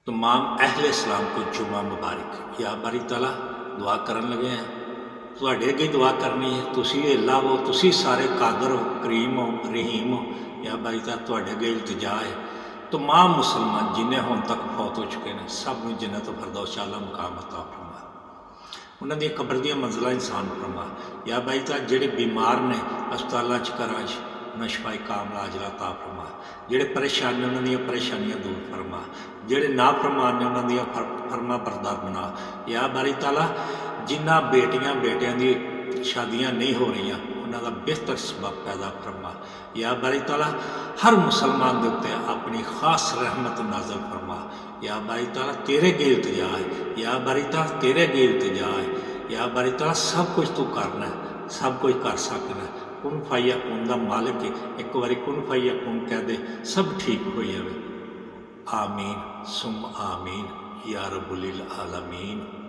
तमाम अहले इस्लाम को जुम्मा मुबारक। या बारी तला दुआ करन लगे हैं, तुहाडे अगे दुआ करनी है। तुसी अल्लाह हो, तुसी सारे कादर हो, करीम हो, रहीम हो। या बारी तला तुहाडे अगे इल्तिजा है, तमाम मुसलमान जिन्हें हुण तक फौत हो चुके हैं सब नूं जन्नत फिरदौस आला मुकाम अता फरमा, उन्हां दी कब्र दी मंजिलां इंसान फरमा। या बाई तला जिहड़े बीमार ने अस्पतालों घरां उन्हें शफाई कामला अजला अता फरमा। जिहड़े परेशान ने उन्हां परेशानियां दूर फरमा। जिहड़े ना फरमान ने उन्हां फरमा बरदार बना। या बारी ताला जिन्हां बेटियां बेटियां दी शादियां नहीं हो रही उन्हां दा बेहतर सबब पैदा फरमा। या बारी ताला हर मुसलमान के उत्ते अपनी खास रहमत नाजल फरमा। या बारी ताला तेरे गे इल्तिजा है, या बारी ताला तेरे गे इल्तिजा है। या बारी ताला सब कुछ तू करना है, सब कुछ कर सकना। कुन फाइया कुन दा मालिक है, एक बारी कुन फाइया कुन कह दे सब ठीक हो जाए। आमीन सुम आमीन या रब्बुल आलमीन।